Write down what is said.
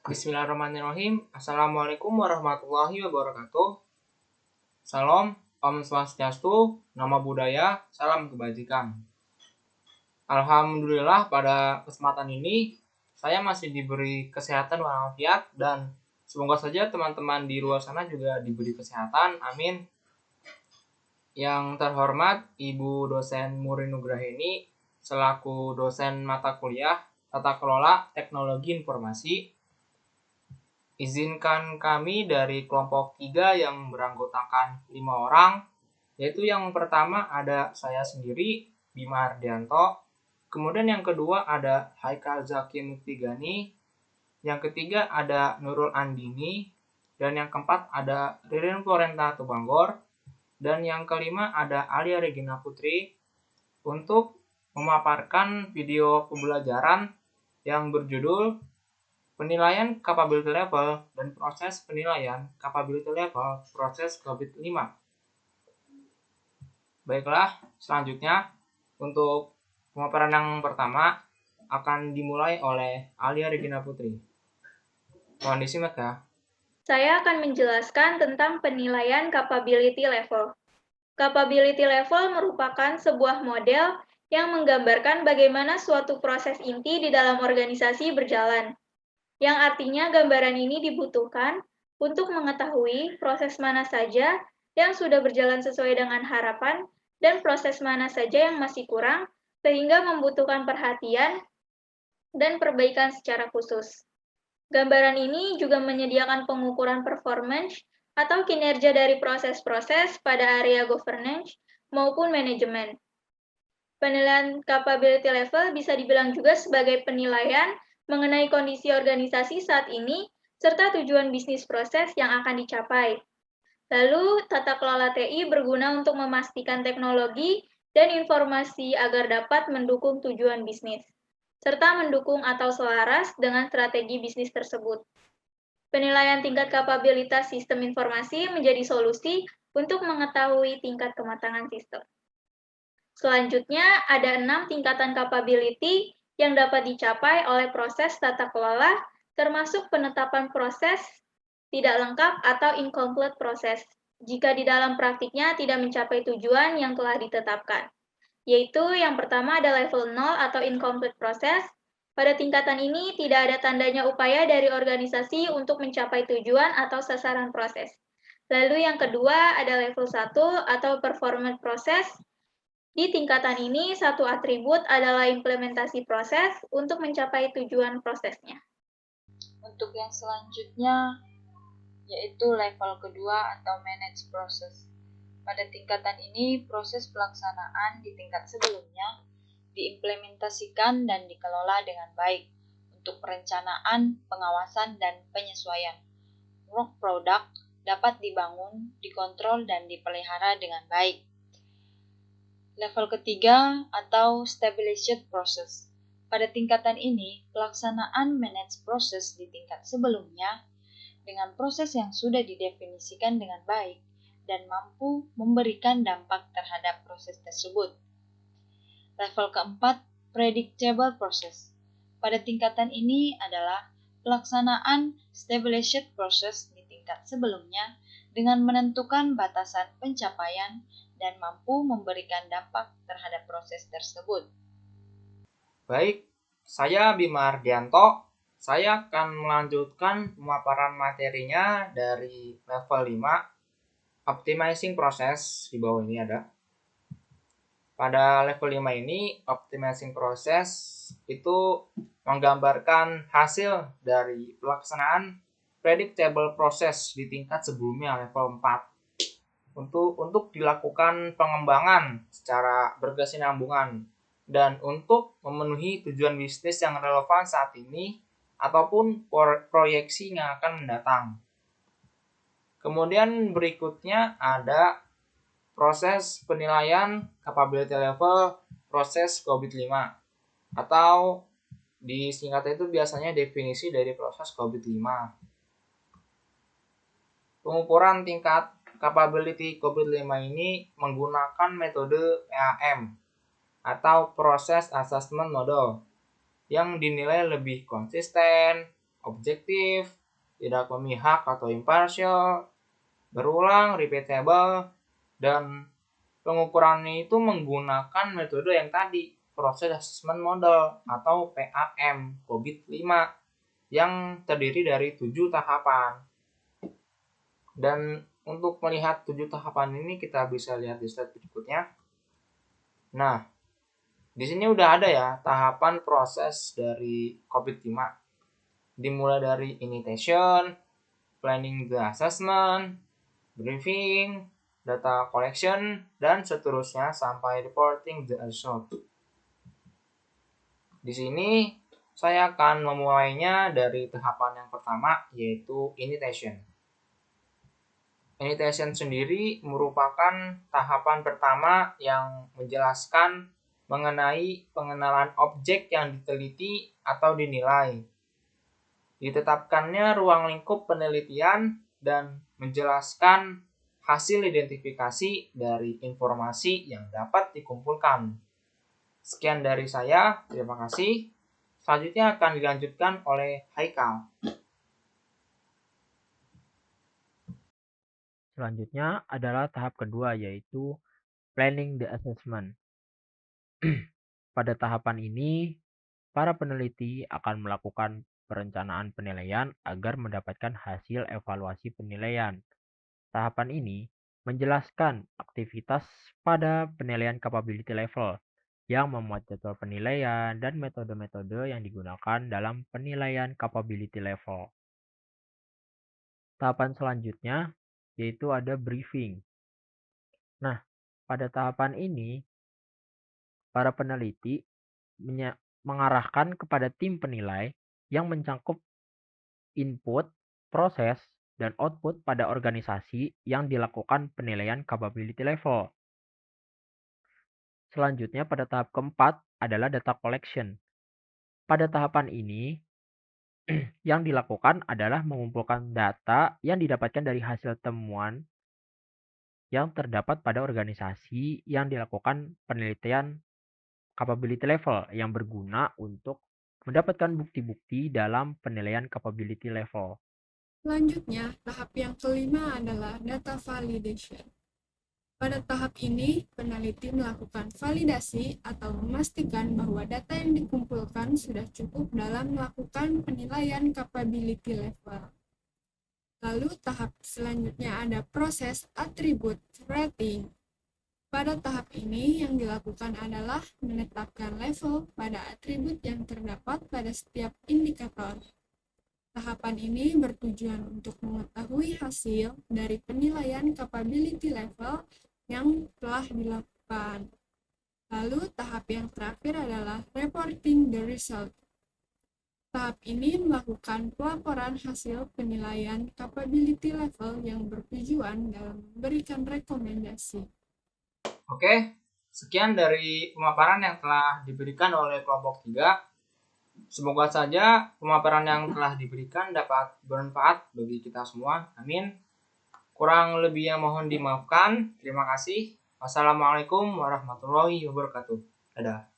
Bismillahirrahmanirrahim. Assalamualaikum warahmatullahi wabarakatuh. Salam, Om Swastiastu, Namo Buddhaya, salam kebajikan. Alhamdulillah pada kesempatan ini saya masih diberi kesehatan walafiat dan semoga saja teman-teman di luar sana juga diberi kesehatan. Amin. Yang terhormat Ibu dosen Muri Nugraheni selaku dosen mata kuliah Tata Kelola Teknologi Informasi. Izinkan kami dari kelompok 3 yang beranggotakan 5 orang, yaitu yang pertama ada saya sendiri, Bima Ardianto, kemudian yang kedua ada Haikal Zaki Muktigani, yang ketiga ada Nurul Andini, dan yang keempat ada Ririn Florenta Tubanggor, dan yang kelima ada Alia Regina Putri, untuk memaparkan video pembelajaran yang berjudul Penilaian Capability Level dan Proses Penilaian Capability Level Proses COVID-5. Baiklah, selanjutnya untuk pemaparan yang pertama akan dimulai oleh Alia Regina Putri. Mohon disimak ya. Saya akan menjelaskan tentang penilaian capability level. Capability level merupakan sebuah model yang menggambarkan bagaimana suatu proses inti di dalam organisasi berjalan. Yang artinya gambaran ini dibutuhkan untuk mengetahui proses mana saja yang sudah berjalan sesuai dengan harapan dan proses mana saja yang masih kurang sehingga membutuhkan perhatian dan perbaikan secara khusus. Gambaran ini juga menyediakan pengukuran performance atau kinerja dari proses-proses pada area governance maupun manajemen. Penilaian capability level bisa dibilang juga sebagai penilaian mengenai kondisi organisasi saat ini serta tujuan bisnis proses yang akan dicapai. Lalu, tata kelola TI berguna untuk memastikan teknologi dan informasi agar dapat mendukung tujuan bisnis, serta mendukung atau selaras dengan strategi bisnis tersebut. Penilaian tingkat kapabilitas sistem informasi menjadi solusi untuk mengetahui tingkat kematangan sistem. Selanjutnya, ada 6 tingkatan capability yang dapat dicapai oleh proses tata kelola, termasuk penetapan proses tidak lengkap atau incomplete proses, jika di dalam praktiknya tidak mencapai tujuan yang telah ditetapkan. Yaitu yang pertama ada level 0 atau incomplete process. Pada tingkatan ini tidak ada tandanya upaya dari organisasi untuk mencapai tujuan atau sasaran proses. Lalu yang kedua ada level 1 atau performance process. Di tingkatan ini, satu atribut adalah implementasi proses untuk mencapai tujuan prosesnya. Untuk yang selanjutnya, yaitu level kedua atau manage process. Pada tingkatan ini, proses pelaksanaan di tingkat sebelumnya diimplementasikan dan dikelola dengan baik untuk perencanaan, pengawasan, dan penyesuaian. Work product dapat dibangun, dikontrol, dan dipelihara dengan baik. Level ketiga atau stabilization process. Pada tingkatan ini, pelaksanaan manage proses di tingkat sebelumnya dengan proses yang sudah didefinisikan dengan baik dan mampu memberikan dampak terhadap proses tersebut. Level keempat, predictable process. Pada tingkatan ini adalah pelaksanaan stabilization process di tingkat sebelumnya dengan menentukan batasan pencapaian dan mampu memberikan dampak terhadap proses tersebut. Baik, saya Bima Ardianto. Saya akan melanjutkan pemaparan materinya dari level 5, optimizing proses. Di bawah ini ada. Pada level 5 ini, optimizing proses itu menggambarkan hasil dari pelaksanaan predictable process di tingkat sebelumnya level 4. Untuk dilakukan pengembangan secara berkesinambungan dan untuk memenuhi tujuan bisnis yang relevan saat ini ataupun proyeksi yang akan mendatang. Kemudian berikutnya ada proses penilaian capability level proses COVID-5 atau disingkat itu biasanya definisi dari proses COVID-5. Pengukuran tingkat capability COVID-5 ini menggunakan metode PAM atau Process Assessment Model yang dinilai lebih konsisten, objektif, tidak memihak atau imparsial, berulang, repeatable, dan pengukurannya itu menggunakan metode yang tadi, Process Assessment Model atau PAM COVID-5 yang terdiri dari 7 tahapan. Dan untuk melihat 7 tahapan ini kita bisa lihat di slide berikutnya. Nah, di sini udah ada ya tahapan proses dari COVID-5. Dimulai dari initiation, planning the assessment, briefing, data collection, dan seterusnya sampai reporting the result. Di sini saya akan memulainya dari tahapan yang pertama, yaitu initiation. Initiation sendiri merupakan tahapan pertama yang menjelaskan mengenai pengenalan objek yang diteliti atau dinilai. Ditetapkannya ruang lingkup penelitian dan menjelaskan hasil identifikasi dari informasi yang dapat dikumpulkan. Sekian dari saya, terima kasih. Selanjutnya akan dilanjutkan oleh Haikal. Selanjutnya adalah tahap kedua, yaitu planning the assessment. Pada tahapan ini, para peneliti akan melakukan perencanaan penilaian agar mendapatkan hasil evaluasi penilaian. Tahapan ini menjelaskan aktivitas pada penilaian capability level yang memuat jadwal penilaian dan metode-metode yang digunakan dalam penilaian capability level. Tahapan selanjutnya yaitu ada briefing. Nah, pada tahapan ini, para peneliti mengarahkan kepada tim penilai yang mencangkup input, proses, dan output pada organisasi yang dilakukan penilaian capability level. Selanjutnya pada tahap keempat adalah data collection. Pada tahapan ini, yang dilakukan adalah mengumpulkan data yang didapatkan dari hasil temuan yang terdapat pada organisasi yang dilakukan penelitian capability level yang berguna untuk mendapatkan bukti-bukti dalam penilaian capability level. Selanjutnya, tahap yang kelima adalah data validation. Pada tahap ini, peneliti melakukan validasi atau memastikan bahwa data yang dikumpulkan sudah cukup dalam melakukan penilaian capability level. Lalu tahap selanjutnya ada proses attribute rating. Pada tahap ini yang dilakukan adalah menetapkan level pada atribut yang terdapat pada setiap indikator. Tahapan ini bertujuan untuk mengetahui hasil dari penilaian capability level yang telah dilakukan. Lalu tahap yang terakhir adalah reporting the result. Tahap ini melakukan pelaporan hasil penilaian capability level yang bertujuan dalam memberikan rekomendasi. Oke, sekian dari pemaparan yang telah diberikan oleh kelompok 3. Semoga saja pemaparan yang telah diberikan dapat bermanfaat bagi kita semua. Amin. Kurang lebihnya mohon dimaafkan. Terima kasih. Wassalamualaikum warahmatullahi wabarakatuh. Dadah.